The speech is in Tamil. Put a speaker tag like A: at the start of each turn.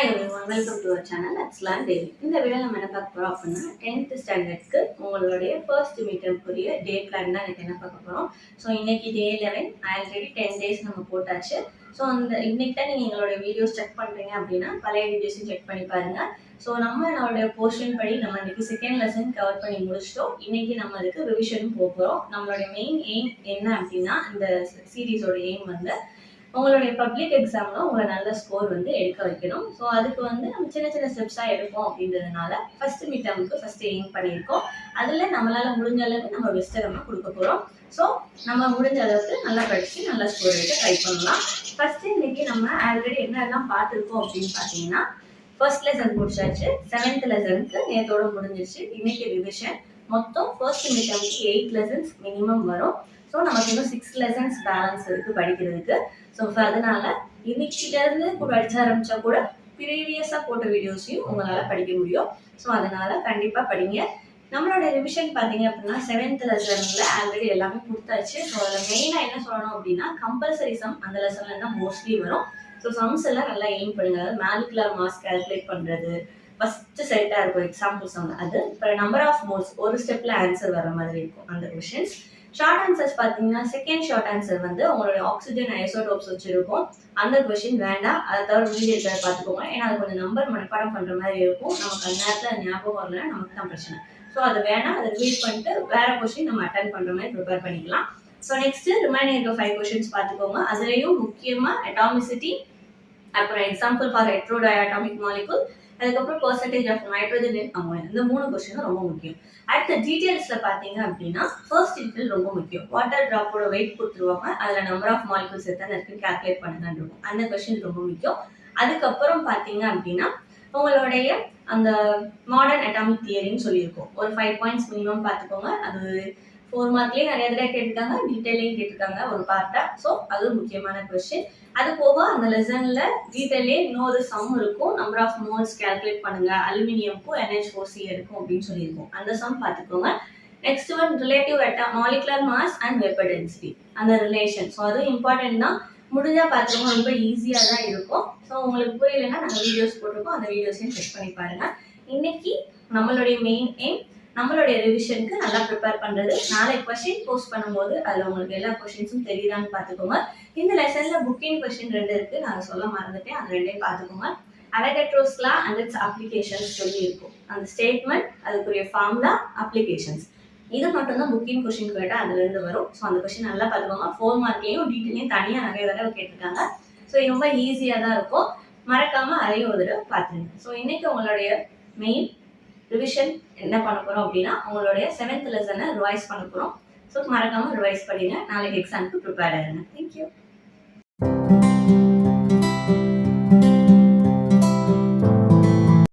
A: Hi everyone, welcome to our channel. Let's learn daily. இந்த வீடியோல நம்ம என்ன பார்க்க போறோம் அப்படின்னா 10th ஸ்டாண்டர்ட்க்கு உங்களுடைய ஃபர்ஸ்ட் மீட்டம்க்குரிய டே பிளான் தான் எனக்கு என்ன பார்க்க போறோம். ஸோ இன்னைக்கு டே 11 ஆல்ரெடி 10 டேஸ் நம்ம போட்டாச்சு. ஸோ அந்த இன்னைக்கு தான் நீங்கள் எங்களோட வீடியோஸ் செக் பண்ணுறீங்க அப்படின்னா பழைய வீடியோஸும் செக் பண்ணி பாருங்க. ஸோ நம்மளோட போர்ஷன் படி நம்ம இன்னைக்கு செகண்ட் லெசன் கவர் பண்ணி முடிச்சிட்டோம். இன்னைக்கு நம்ம அதுக்கு ரிவிஷனும் போகிறோம். நம்மளோட மெயின் எய்ம் என்ன அப்படின்னா இந்த சீரீஸோட எய்ம் வந்து உங்களுடைய பப்ளிக் எக்ஸாமில் உங்களை நல்ல ஸ்கோர் வந்து எடுக்க வைக்கணும். ஸோ அதுக்கு வந்து நம்ம சின்ன சின்ன ஸ்டெப்ஸாக எடுப்போம் அப்படின்றதுனால ஃபர்ஸ்ட் மீட் டேர்முக்கு ஃபர்ஸ்ட் எய்ம் பண்ணியிருக்கோம். அதில் நம்மளால் முடிஞ்ச அளவுக்கு நம்ம பெஸ்ட்டை நம்ம கொடுக்க போகிறோம். ஸோ நம்ம முடிஞ்ச அளவுக்கு நல்லா படித்து நல்லா ஸ்கோர் எடுக்க ட்ரை பண்ணலாம். ஃபர்ஸ்ட் இன்னைக்கு நம்ம ஆல்ரெடி என்னெல்லாம் பார்த்துருக்கோம் அப்படின்னு பார்த்தீங்கன்னா ஃபர்ஸ்ட் லெசன் முடிச்சாச்சு. 7th லெசனுக்கு நேற்றோட முடிஞ்சிச்சு. இன்னைக்கு ரிவிஷன் மொத்தம் ஃபர்ஸ்ட் மீட் டேர்முக்கு 8 லெசன்ஸ் மினிமம் வரும். ஸோ நமக்கு இன்னும் 6 லெசன்ஸ் பேலன்ஸ் இருக்குது படிக்கிறதுக்கு. ஸோ அதனால இன்னைக்கிட்டேருந்து படிச்ச ஆரம்பிச்சா கூட ப்ரீவியஸாக போட்ட வீடியோஸையும் உங்களால் படிக்க முடியும். ஸோ அதனால கண்டிப்பாக படிங்க. நம்மளோட ரிவிஷன் பார்த்தீங்க அப்படின்னா 7th லெசனில் ஆல்ரெடி எல்லாமே கொடுத்தாச்சு. ஸோ அதில் மெயினாக என்ன சொல்லணும் அப்படின்னா கம்பல்சரி சம் அந்த லெசனில் தான் மோஸ்ட்லி வரும். ஸோ சம்ஸ் எல்லாம் நல்லா எய்ம் பண்ணுங்க. அதாவது மாலிகுலர் மாஸ் கால்குலேட் பண்ணுறது ஃபர்ஸ்ட் செட்டாக இருக்கும் எக்ஸாம்பிள் சம். அது இப்போ நம்பர் ஆஃப் மோல்ஸ் ஒரு ஸ்டெப்பில் ஆன்சர் வர மாதிரி இருக்கும் அந்த கொஷின்ஸ். ஷார்ட் ஆன்சர்ஸ் பார்த்தீங்கன்னா செகண்ட் ஷார்ட் ஆன்சர் வந்து உங்களுடைய ஆக்சிஜன் ஐசோடோப்ஸ் வச்சிருக்கும். அந்த கொஷின் வேண்டாம். அதை தவிர மீதி இருக்கிறத பார்த்துக்கோங்க. ஏன்னா அது கொஞ்சம் நம்பர் மனப்பாடம் பண்ணுற மாதிரி இருக்கும். நமக்கு அந்த நேரத்தில் ஞாபகம் வரலன்னா நமக்கு தான் பிரச்சனை. ஸோ அது வேணாம். அதை ரிவைஸ் பண்ணிட்டு வேற கொஷின் நம்ம அட்டன் பண்ணுற மாதிரி ப்ரிப்பேர் பண்ணிக்கலாம். ஸோ நெக்ஸ்ட் ரிமைனிங் இருக்க 5 கொஷின்ஸ் பார்த்துக்கோங்க. அதுலேயும் முக்கியமாக அட்டாமிசிட்டி, அப்புறம் எக்ஸாம்பிள் ஃபார் ஹெட்ரோடயாட்டாமிக் மாலிகுல், அதுக்கப்புறம் percentage of nitrogen in ammonia. இந்த 3 கொஸ்டின் ரொம்ப முக்கியம். அடுத்த டீடைல்ஸ்ல பாத்தீங்க அப்படின்னா ஃபர்ஸ்ட் டீடைல் ரொம்ப முக்கியம். வாட்டர் டிராப்போட வெயிட் கொடுத்துருவாங்க. அதுல நம்பர் ஆஃப் மாலிகுல்ஸ் எத்தனை இருக்குன்னு கால்குலேட் பண்ணுங்கன்னு இருக்கும். அந்த கொஸ்டின் ரொம்ப முக்கியம். அதுக்கப்புறம் பாத்தீங்க அப்படின்னா உங்களுடைய அந்த மாடர்ன் அட்டாமிக் தியரின்னு சொல்லியிருக்கோம். ஒரு 5 பாயிண்ட்ஸ் மினிமம் பார்த்துக்கோங்க. அது 4 மார்க்லேயே நிறைய தடவை கேட்டிருக்காங்க, டீட்டெயிலையும் கேட்டிருக்காங்க ஒரு பார்ட்டா. ஸோ அது முக்கியமான கொஸ்டின். அது போக அந்த லெசன்ல டீட்டெயிலே இன்னொரு சம் இருக்கும். நம்பர் ஆஃப் மோல்ஸ் கால்குலேட் பண்ணுங்க, அலுமினியம்க்கும் NH4C இருக்கும் அப்படின்னு சொல்லியிருக்கோம். அந்த சம் பார்த்துக்கோங்க. Next one relative molecular mass and vapour density, அந்த ரிலேஷன். ஸோ அதுவும் இம்பார்ட்டன்ட் தான். முடிஞ்சா பார்த்துக்கோங்க. ரொம்ப ஈஸியாக தான் இருக்கும். ஸோ உங்களுக்கு புரியலைன்னா நாங்கள் வீடியோஸ் போட்டிருக்கோம். அந்த வீடியோஸையும் செக் பண்ணி பாருங்க. இன்னைக்கு நம்மளுடைய மெயின் எய்ம் நம்மளுடைய ரிவிஷனுக்கு நல்லா ப்ரிப்பேர் பண்ணுறது. நாளைக்கு கொஸ்டின் போஸ்ட் பண்ணும்போது அதில் உங்களுக்கு எல்லா கொஸ்டின்ஸும் தெரியுதான்னு பார்த்துக்கோங்க. இந்த லெசனில் புக்கிங் கொஸ்டின் 2 இருக்குது. நான் சொல்ல மறந்துட்டேன். அது 2ஐயும் பார்த்துக்கோங்க. அலகட்ரோஸ் லா அண்ட் இட்ஸ் அப்ளிகேஷன்ஸ் சொல்லி இருக்கும். அந்த ஸ்டேட்மெண்ட், அதுக்குரிய ஃபார்முலா, அப்ளிகேஷன்ஸ், இது மட்டும் தான் புக்கிங் கொஸ்டின் கேட்டால் அதுலேருந்து வரும். ஸோ அந்த கொஸ்டின் நல்லா பார்த்துக்கோங்க. 4 மார்க்லேயும் டீட்டெயிலையும் தனியாக நிறைய தடவை கேட்டிருக்காங்க. ஸோ இது ரொம்ப ஈஸியாக தான் இருக்கும். மறக்காமல் அதையும் ஒரு தடவை பார்த்துருங்க. ஸோ இன்னைக்கு உங்களுடைய மெயின் ரிவிஷன் என்ன பண்ண போறோம் அப்படின்னா உங்களுடைய 7th லெசனை ரிவைஸ் பண்ண போறோம். ஸோ மறக்காம ரிவைஸ் பண்ணிடுங்க. நாளைக்கு எக்ஸாமுக்கு ப்ரிப்பேர் ஆயிருங்க. தேங்க்யூ.